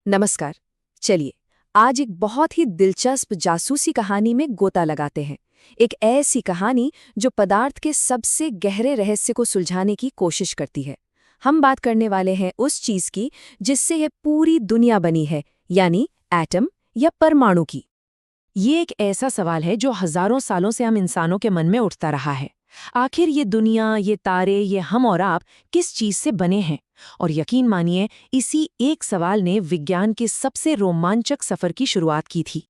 नमस्कार। चलिए आज एक बहुत ही दिलचस्प जासूसी कहानी में गोता लगाते हैं। एक ऐसी कहानी जो पदार्थ के सबसे गहरे रहस्य को सुलझाने की कोशिश करती है। हम बात करने वाले हैं उस चीज की जिससे यह पूरी दुनिया बनी है, यानी एटम या परमाणु की। ये एक ऐसा सवाल है जो हजारों सालों से हम इंसानों के मन में उठता रहा है। आखिर ये दुनिया, ये तारे, ये हम और आप किस चीज से बने हैं? और यकीन मानिए, इसी एक सवाल ने विज्ञान के सबसे रोमांचक सफर की शुरुआत की थी।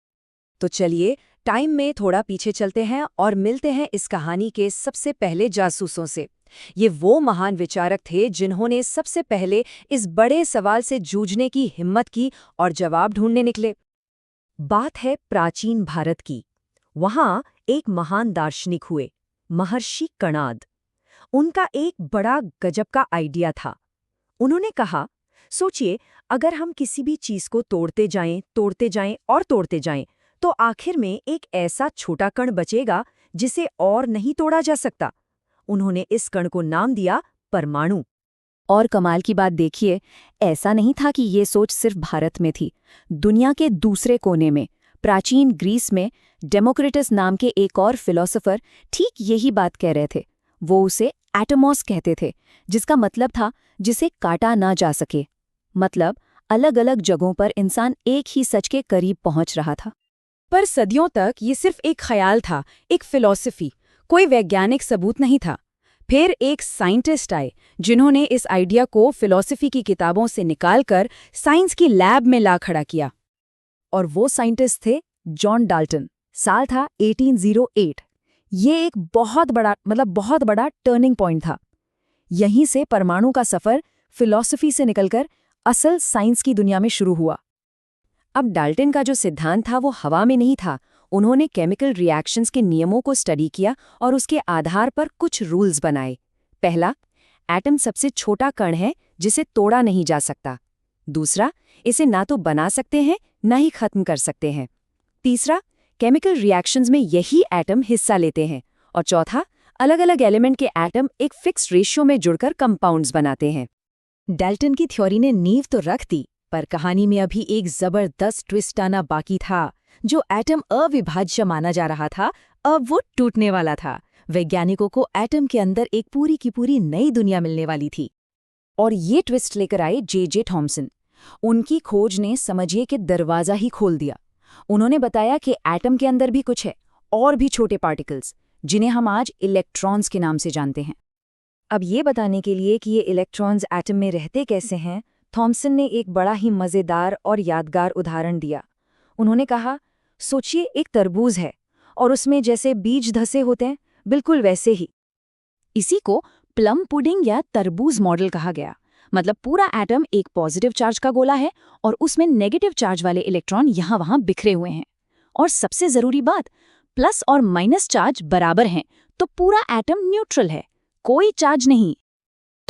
तो चलिए टाइम में थोड़ा पीछे चलते हैं और मिलते हैं इस कहानी के सबसे पहले जासूसों से। ये वो महान विचारक थे जिन्होंने सबसे पहले इस बड़े सवाल से जूझने की हिम्मत की और जवाब ढूंढने निकले। बात है प्राचीन भारत की। वहां एक महान दार्शनिक हुए, महर्षि कणाद। उनका एक बड़ा गजब का आइडिया था। उन्होंने कहा, सोचिए, अगर हम किसी भी चीज को तोड़ते जाएं और तोड़ते जाएं, तो आखिर में एक ऐसा छोटा कण बचेगा जिसे और नहीं तोड़ा जा सकता। उन्होंने इस कण को नाम दिया परमाणु। और कमाल की बात देखिए, ऐसा नहीं था कि ये सोच सिर्फ भारत में थी। दुनिया के दूसरे कोने में, प्राचीन ग्रीस में, डेमोक्रिटस नाम के एक और फिलोसोफर ठीक यही बात कह रहे थे। वो उसे एटमॉस कहते थे, जिसका मतलब था जिसे काटा ना जा सके। मतलब अलग अलग जगहों पर इंसान एक ही सच के करीब पहुंच रहा था। पर सदियों तक ये सिर्फ एक ख्याल था, एक फिलॉसफी, कोई वैज्ञानिक सबूत नहीं था। फिर एक साइंटिस्ट आए जिन्होंने इस आइडिया को फिलॉसफी की किताबों से निकालकर साइंस की लैब में ला खड़ा किया। और वो साइंटिस्ट थे जॉन डाल्टन। साल था 1808। ये एक बहुत बड़ा टर्निंग पॉइंट था। यहीं से परमाणु का सफर फिलॉसफी से निकलकर असल साइंस की दुनिया में शुरू हुआ। अब डाल्टन का जो सिद्धांत था वो हवा में नहीं था। उन्होंने केमिकल रिएक्शंस के नियमों को स्टडी किया और उसके आधार पर कुछ रूल्स बनाए। पहला, एटम सबसे छोटा कण है जिसे तोड़ा नहीं जा सकता। दूसरा, इसे ना तो बना सकते हैं ना ही खत्म कर सकते हैं। तीसरा, केमिकल रिएक्शंस में यही एटम हिस्सा लेते हैं। और चौथा, अलग अलग एलिमेंट के एटम एक फिक्स रेशियो में जुड़कर कंपाउंड्स बनाते हैं। डाल्टन की थ्योरी ने नींव तो रख दी, पर कहानी में अभी एक जबरदस्त ट्विस्ट आना बाकी था। जो एटम अविभाज्य माना जा रहा था, अब वो टूटने वाला था। वैज्ञानिकों को एटम के अंदर एक पूरी की पूरी नई दुनिया मिलने वाली थी। और ये ट्विस्ट लेकर आए जे थॉमसन। उनकी खोज ने समझिए कि दरवाजा ही खोल दिया। उन्होंने बताया कि एटम के अंदर भी कुछ है, और भी छोटे पार्टिकल्स, जिन्हें हम आज इलेक्ट्रॉन्स के नाम से जानते हैं। अब ये बताने के लिए कि ये इलेक्ट्रॉन्स एटम में रहते कैसे हैं, थॉमसन ने एक बड़ा ही मज़ेदार और यादगार उदाहरण दिया। उन्होंने कहा, सोचिए, एक तरबूज है और उसमें जैसे बीज धसे होते हैं, बिल्कुल वैसे ही। इसी को प्लम पुडिंग या तरबूज मॉडल कहा गया। मतलब पूरा एटम एक पॉजिटिव चार्ज का गोला है और उसमें नेगेटिव चार्ज वाले इलेक्ट्रॉन यहाँ वहाँ बिखरे हुए हैं। और सबसे जरूरी बात, प्लस और माइनस चार्ज बराबर हैं, तो पूरा एटम न्यूट्रल है, कोई चार्ज नहीं।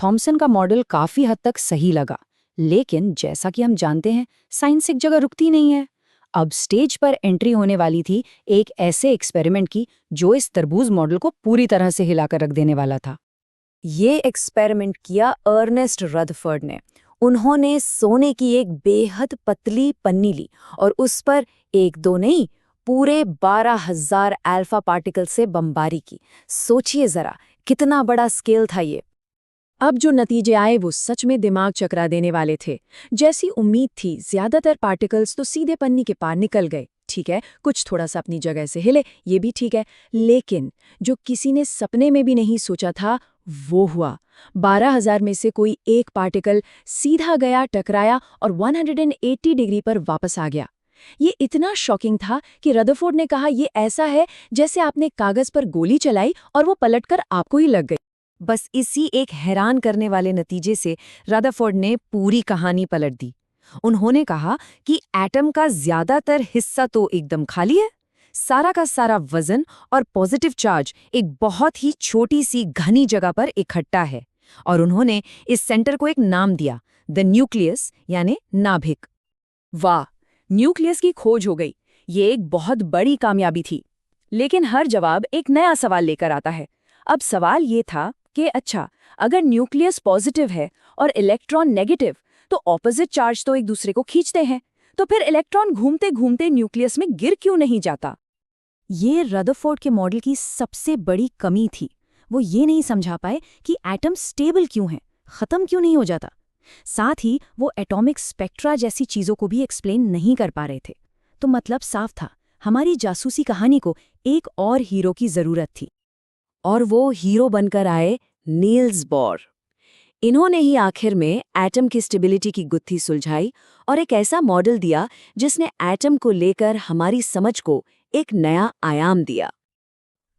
थॉमसन का मॉडल काफी हद तक सही लगा, लेकिन जैसा कि हम जानते हैं, साइंस एक जगह रुकती नहीं है। अब स्टेज पर एंट्री होने वाली थी एक ऐसे एक्सपेरिमेंट की जो इस तरबूज मॉडल को पूरी तरह से हिलाकर रख देने वाला था। ये एक्सपेरिमेंट किया अर्नेस्ट रदरफोर्ड ने। उन्होंने सोने की एक बेहद पतली पन्नी ली और उस पर एक दो नहीं, पूरे 12,000 अल्फा पार्टिकल से बमबारी की। सोचिए जरा, कितना बड़ा स्केल था ये। अब जो नतीजे आए वो सच में दिमाग चकरा देने वाले थे। जैसी उम्मीद थी, ज्यादातर पार्टिकल्स तो सीधे पन्नी के पार निकल गए। ठीक है, कुछ थोड़ा सा अपनी जगह से हिले, ये भी ठीक है। लेकिन जो किसी ने सपने में भी नहीं सोचा था, वो हुआ। 12,000 में से कोई एक पार्टिकल सीधा गया, टकराया और 180 डिग्री पर वापस आ गया। ये इतना शॉकिंग था कि रदरफोर्ड ने कहा, ये ऐसा है जैसे आपने कागज पर गोली चलाई और वो पलटकर आपको ही लग गई। बस इसी एक हैरान करने वाले नतीजे से रदरफोर्ड ने पूरी कहानी पलट दी। उन्होंने कहा कि एटम का ज्यादातर हिस्सा तो एकदम खाली है, सारा का सारा वजन और पॉजिटिव चार्ज एक बहुत ही छोटी सी घनी जगह पर इकट्ठा है। और उन्होंने इस सेंटर को एक नाम दिया, द न्यूक्लियस, यानी नाभिक। वाह, न्यूक्लियस की खोज हो गई। ये एक बहुत बड़ी कामयाबी थी। लेकिन हर जवाब एक नया सवाल लेकर आता है। अब सवाल ये था कि अच्छा, अगर न्यूक्लियस पॉजिटिव है और इलेक्ट्रॉन नेगेटिव, तो ऑपोजिट चार्ज तो एक दूसरे को खींचते हैं। तो फिर इलेक्ट्रॉन घूमते घूमते न्यूक्लियस में गिर क्यों नहीं जाता? ये रदरफोर्ड के मॉडल की सबसे बड़ी कमी थी। वो ये नहीं समझा पाए कि एटम स्टेबल क्यों है, खत्म क्यों नहीं हो जाता। साथ ही वो एटॉमिक स्पेक्ट्रा जैसी चीजों को भी एक्सप्लेन नहीं कर पा रहे थे। तो मतलब साफ था, हमारी जासूसी कहानी को एक और हीरो की जरूरत थी। और वो हीरो बनकर आए नील्स बोर। इन्होंने ही आखिर में एटम की स्टेबिलिटी की गुत्थी सुलझाई और एक ऐसा मॉडल दिया जिसने एटम को लेकर हमारी समझ को एक नया आयाम दिया।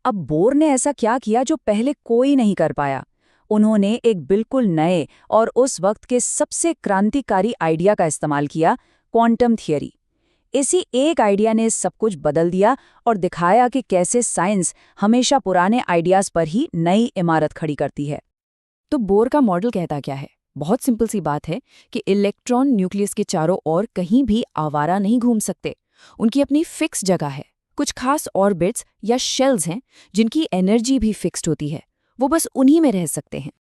अब बोर ने ऐसा क्या किया जो पहले कोई नहीं कर पाया? उन्होंने एक बिल्कुल नए और उस वक्त के सबसे क्रांतिकारी आइडिया का इस्तेमाल किया, क्वांटम थियरी। इसी एक आइडिया ने सब कुछ बदल दिया और दिखाया कि कैसे साइंस हमेशा पुराने आइडियाज पर ही नई इमारत खड़ी करती है। तो बोर का मॉडल कहता क्या है? बहुत सिंपल सी बात है कि इलेक्ट्रॉन न्यूक्लियस के चारों ओर कहीं भी आवारा नहीं घूम सकते। उनकी अपनी फिक्स जगह है। कुछ खास ऑर्बिट्स या शेल्स हैं जिनकी एनर्जी भी फिक्स्ड होती है। वो बस उन्हीं में रह सकते हैं।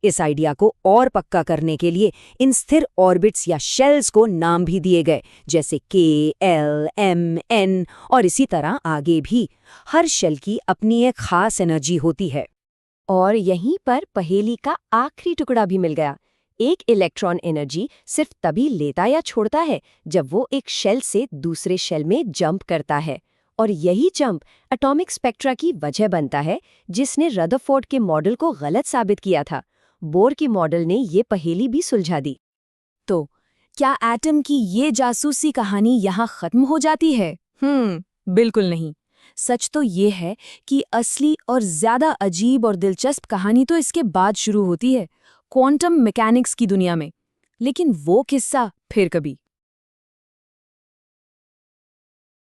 इस आइडिया को और पक्का करने के लिए इन स्थिर ऑर्बिट्स या शेल्स को नाम भी दिए गए, जैसे K, L, M, N और इसी तरह आगे भी। हर शेल की अपनी एक खास एनर्जी होती है। और यहीं पर पहेली का आखिरी टुकड़ा भी मिल गया। एक इलेक्ट्रॉन एनर्जी सिर्फ तभी लेता या छोड़ता है जब वो एक शेल से दूसरे शेल में जंप करता है, और यही जंप एटॉमिक स्पेक्ट्रा की वजह बनता है जिसने रदरफोर्ड के मॉडल को गलत साबित किया था। बोर की मॉडल ने ये पहेली भी सुलझा दी। तो क्या एटम की ये जासूसी कहानी यहाँ खत्म हो जाती है? बिल्कुल नहीं। सच तो ये है कि असली और ज्यादा अजीब और दिलचस्प कहानी तो इसके बाद शुरू होती है, क्वांटम मैकेनिक्स की दुनिया में। लेकिन वो किस्सा फिर कभी।